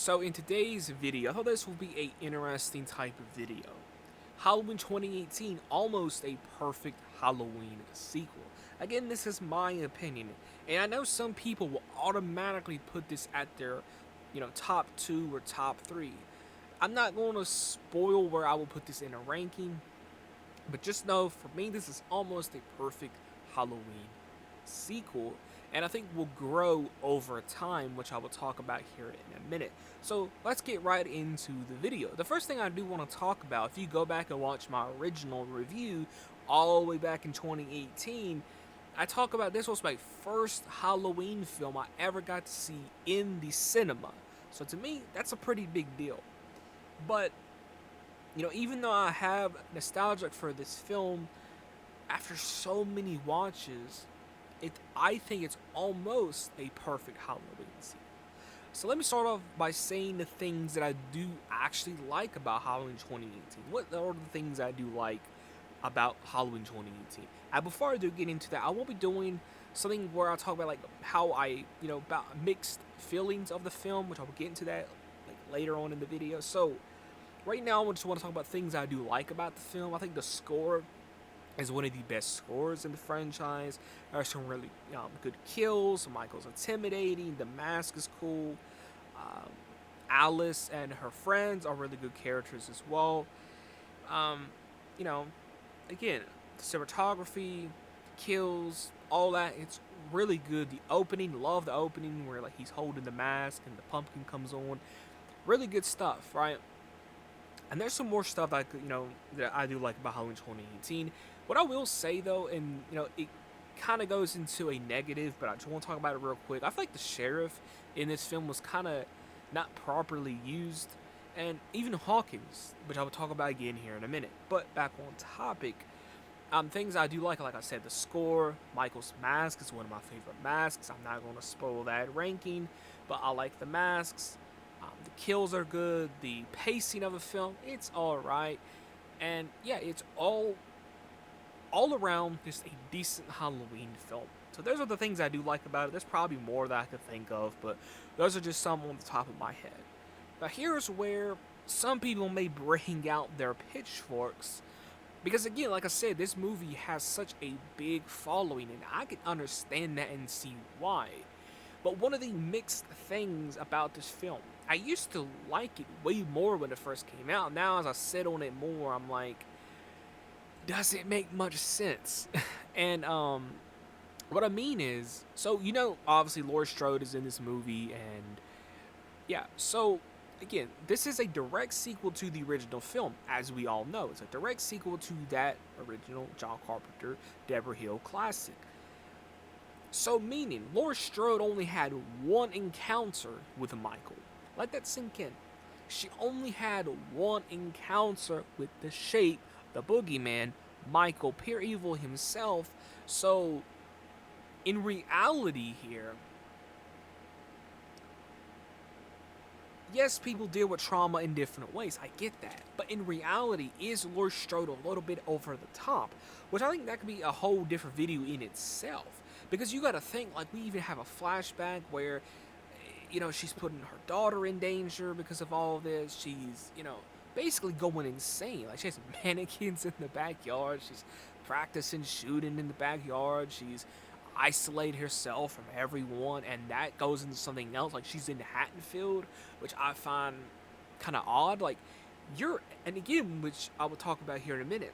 So in today's video, I thought this would be a interesting type of video. Halloween 2018, almost a perfect Halloween sequel. Again, this is my opinion, and I know some people will automatically put this at their, top 2 or top 3. I'm not going to spoil where I will put this in a ranking, but just know for me this is almost a perfect Halloween sequel, and I think will grow over time, which I will talk about here in a minute. So let's get right into the video. The first thing I do want to talk about, if you go back and watch my original review all the way back in 2018, I talk about this was my first Halloween film I ever got to see in the cinema. So to me, that's a pretty big deal. But, even though I have nostalgic for this film, after so many watches, I think it's almost a perfect Halloween sequel. So let me start off by saying the things that I do actually like about Halloween 2018. What are the things I do like about Halloween 2018? And before I do get into that, I will be doing something where I'll talk about like how I, about mixed feelings of the film, which I will get into that like later on in the video. So right now, I just want to talk about things I do like about the film. I think the score is one of the best scores in the franchise. There are some really good kills. Michael's intimidating. The mask is cool. Um, Alice and her friends are really good characters as well. Um, you know, again, the cinematography, kills, all that. It's really good. The opening, love the opening where like he's holding the mask and the pumpkin comes on. Really good stuff, right? And there's some more stuff that that I do like about Halloween 2018. What I will say though, and it kind of goes into a negative, but I just want to talk about it real quick. I feel like the sheriff in this film was kind of not properly used, and even Hawkins, which I will talk about again here in a minute. But back on topic, things I do like I said, the score. Michael's mask is one of my favorite masks. I'm not going to spoil that ranking, but I like the masks. The kills are good. The pacing of the film, it's all right, and yeah, it's all around just a decent Halloween film. So those are the things I do like about it. There's probably more that I could think of, but those are just some on the top of my head. Now here's where some people may bring out their pitchforks, because again, like I said, this movie has such a big following, and I can understand that and see why. But one of the mixed things about this film, I used to like it way more when it first came out. Now, as I sit on it more, I'm like, does it make much sense? And what I mean is, so obviously Laurie Strode is in this movie, and yeah, so again, this is a direct sequel to the original film, as we all know. It's a direct sequel to that original John Carpenter, Deborah Hill classic. So meaning, Laurie Strode only had one encounter with Michael. Let that sink in. She only had one encounter with the shape, the boogeyman, Michael, pure evil himself. So, in reality here, yes, people deal with trauma in different ways. I get that. But in reality, is Laurie Strode a little bit over the top? Which I think that could be a whole different video in itself. Because you gotta think, like, we even have a flashback where, she's putting her daughter in danger because of all this. She's, basically going insane. Like, she has mannequins in the backyard. She's practicing shooting in the backyard. She's isolate herself from everyone, and that goes into something else. Like, she's in Hattonfield, which I find kind of odd. Like, and again, which I will talk about here in a minute,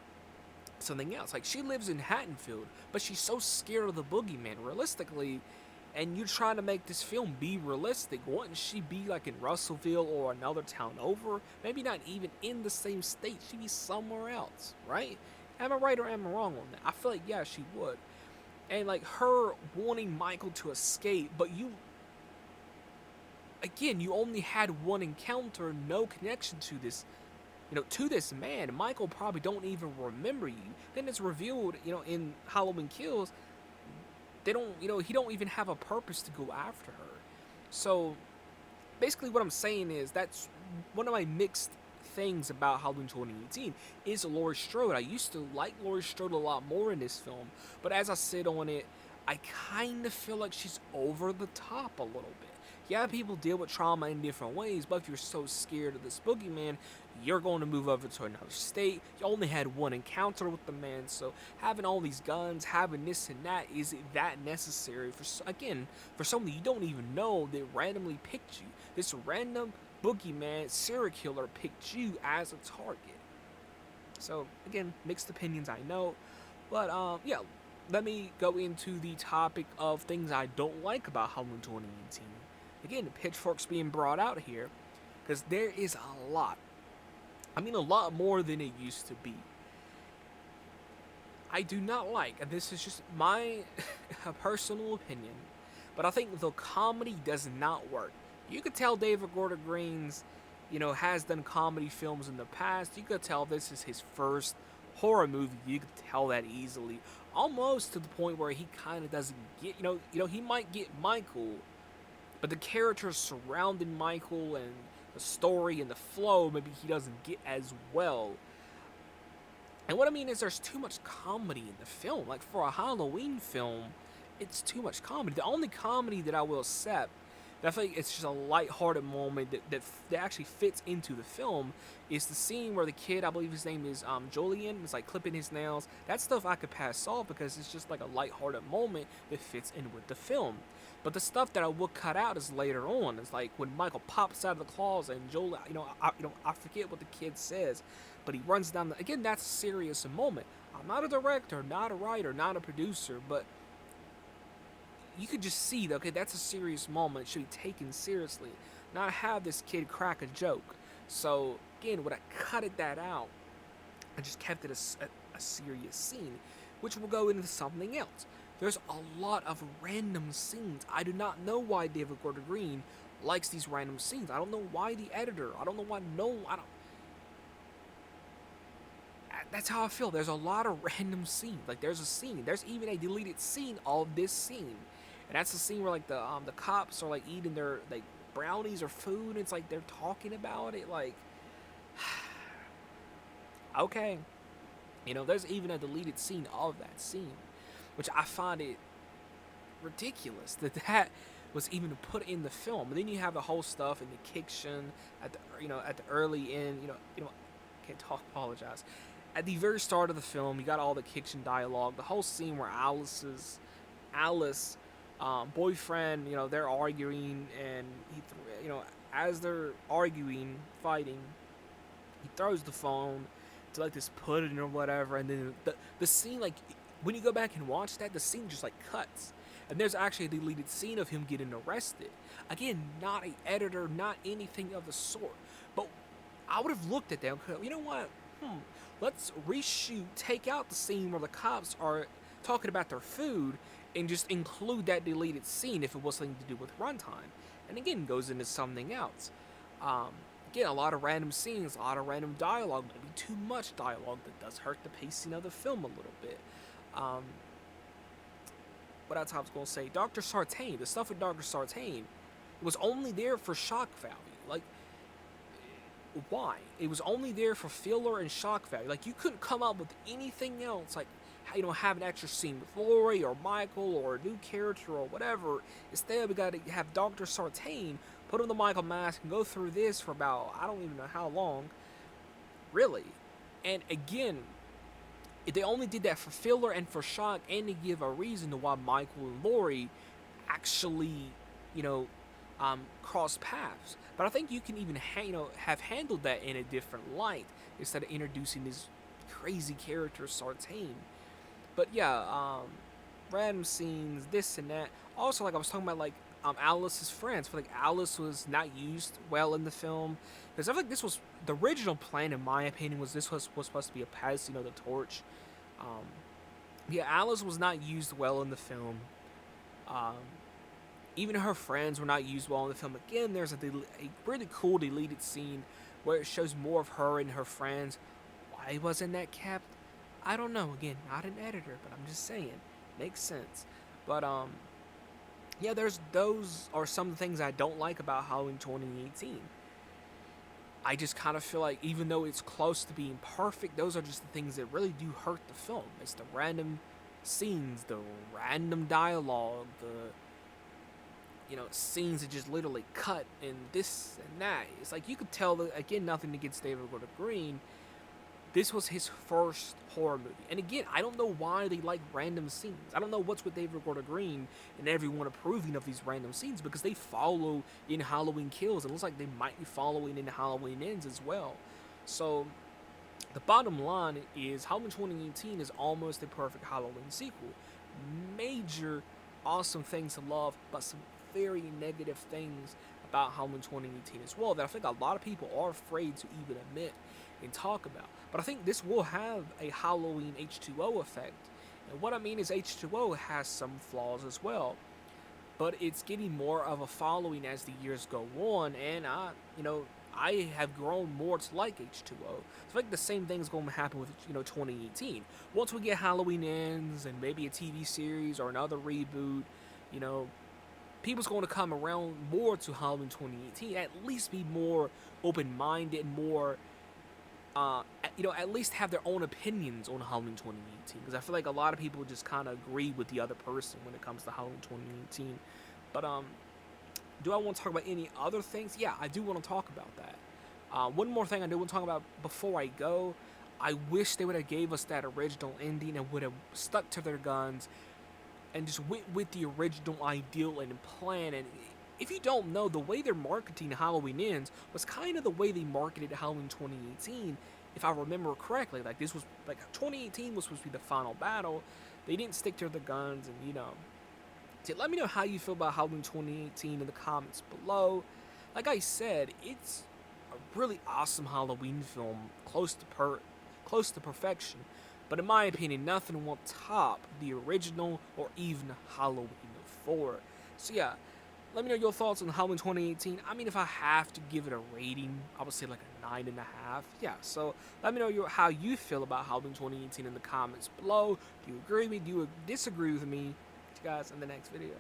something else. Like, she lives in Hattonfield, but she's so scared of the boogeyman. Realistically, and you're trying to make this film be realistic, wouldn't she be like in Russellville or another town over? Maybe not even in the same state. She'd be somewhere else, right? Am I right or am I wrong on that? I feel like, yeah, she would. And like her wanting Michael to escape, but you only had one encounter, no connection to this, to this man. Michael probably don't even remember you. Then it's revealed, in Halloween Kills, they don't, he don't even have a purpose to go after her. So basically, what I'm saying is that's one of my mixed things about Halloween 2018 is Laurie Strode. I used to like Laurie Strode a lot more in this film, but as I sit on it, I kind of feel like she's over the top a little bit. Yeah, people deal with trauma in different ways, but if you're so scared of this boogeyman, you're going to move over to another state. You only had one encounter with the man, so having all these guns, having this and that, is it that necessary for, again, for someone you don't even know that randomly picked you? This random boogeyman serial killer picked you as a target. So again, mixed opinions, I know, but yeah, let me go into the topic of things I don't like about Halloween 2018. Again, pitchforks being brought out here because there is a lot. I mean, a lot more than it used to be. I do not like, and this is just my personal opinion, but I think the comedy does not work. You could tell David Gordon Green's, has done comedy films in the past. You could tell this is his first horror movie. You could tell that easily, almost to the point where he kind of doesn't get, he might get Michael, but the characters surrounding Michael and the story and the flow, maybe he doesn't get as well. And what I mean is there's too much comedy in the film. Like, for a Halloween film, it's too much comedy. The only comedy that I will accept, that I feel like it's just a lighthearted moment that actually fits into the film, is the scene where the kid, I believe his name is Julian, is like clipping his nails. That stuff I could pass off because it's just like a lighthearted moment that fits in with the film. But the stuff that I will cut out is later on. It's like when Michael pops out of the closet and Joel, I forget what the kid says, but he runs down again, that's a serious moment. I'm not a director, not a writer, not a producer, but you could just see that, okay, that's a serious moment. It should be taken seriously, not have this kid crack a joke. So again, when I cutted that out, I just kept it a serious scene, which will go into something else. There's a lot of random scenes. I do not know why David Gordon Green likes these random scenes. I don't know why the editor. I don't know why. I don't. That's how I feel. There's a lot of random scenes. Like, there's a scene. There's even a deleted scene of this scene, and that's the scene where like the cops are like eating their like brownies or food. And it's like they're talking about it. Like, okay, there's even a deleted scene of that scene, which I find it ridiculous that was even put in the film. And then you have the whole stuff in the kitchen at the early end. Can't talk. Apologize. At the very start of the film, you got all the kitchen dialogue. The whole scene where Alice boyfriend, they're arguing, and as they're arguing, fighting, he throws the phone to like this pudding or whatever, and then the scene, like, when you go back and watch that, the scene just like cuts, and there's actually a deleted scene of him getting arrested. Again, not an editor, not anything of the sort. But I would have looked at that. You know what? Let's reshoot, take out the scene where the cops are talking about their food, and just include that deleted scene if it was something to do with runtime. And again, goes into something else. Again, a lot of random scenes, a lot of random dialogue, maybe too much dialogue that does hurt the pacing of the film a little bit. What else I was going to say? Dr. Sartain, the stuff with Dr. Sartain, was only there for shock value. Like, why? It was only there for filler and shock value. Like, you couldn't come up with anything else, like, have an extra scene with Laurie or Michael or a new character or whatever. Instead, we got to have Dr. Sartain put on the Michael mask and go through this for about, I don't even know how long. Really. And again, they only did that for filler and for shock, and to give a reason to why Michael and Laurie actually, cross paths. But I think you can even have handled that in a different light instead of introducing this crazy character Sartain. But yeah, random scenes, this and that. Also, like I was talking about, like Alice's friends. I feel like Alice was not used well in the film, because I feel like this was the original plan, in my opinion, was this was supposed to be a passing of the torch. Yeah, Alice was not used well in the film. Even her friends were not used well in the film. Again, there's a really cool deleted scene where it shows more of her and her friends. Why wasn't that kept? I don't know. Again, not an editor, but I'm just saying. Makes sense. But, yeah, those are some of the things I don't like about Halloween 2018. I just kind of feel like, even though it's close to being perfect, those are just the things that really do hurt the film. It's the random scenes, the random dialogue, scenes that just literally cut and this and that. It's like you could tell that, again, nothing against David Gordon Green. This was his first horror movie. And again, I don't know why they like random scenes. I don't know what's with David Gordon Green and everyone approving of these random scenes, because they follow in Halloween Kills. It looks like they might be following in Halloween Ends as well. So the bottom line is Halloween 2018 is almost a perfect Halloween sequel. Major awesome things to love, but some very negative things about Halloween 2018 as well that I think a lot of people are afraid to even admit and talk about. But I think this will have a Halloween H2O effect. And what I mean is H2O has some flaws as well, but it's getting more of a following as the years go on, and I have grown more to like H2O. So I think the same thing's going to happen with 2018. Once we get Halloween Ends and maybe a TV series or another reboot, you know, people's going to come around more to Halloween 2018. At least be more open-minded, more at least have their own opinions on Halloween 2018. Because I feel like a lot of people just kind of agree with the other person when it comes to Halloween 2018. But do I want to talk about any other things? Yeah, I do want to talk about that. One more thing I do want to talk about before I go. I wish they would have gave us that original ending and would have stuck to their guns and just went with the original ideal and plan. And if you don't know, the way they're marketing Halloween Ends was kind of the way they marketed Halloween 2018, if I remember correctly. Like, this was, 2018 was supposed to be the final battle. They didn't stick to their guns, and, so let me know how you feel about Halloween 2018 in the comments below. Like I said, it's a really awesome Halloween film, close to perfection. But in my opinion, nothing will top the original or even Halloween 4. So yeah, let me know your thoughts on Halloween 2018. I mean, if I have to give it a rating, I would say like a 9.5. Yeah, so let me know how you feel about Halloween 2018 in the comments below. Do you agree with me? Do you disagree with me? See you guys in the next video.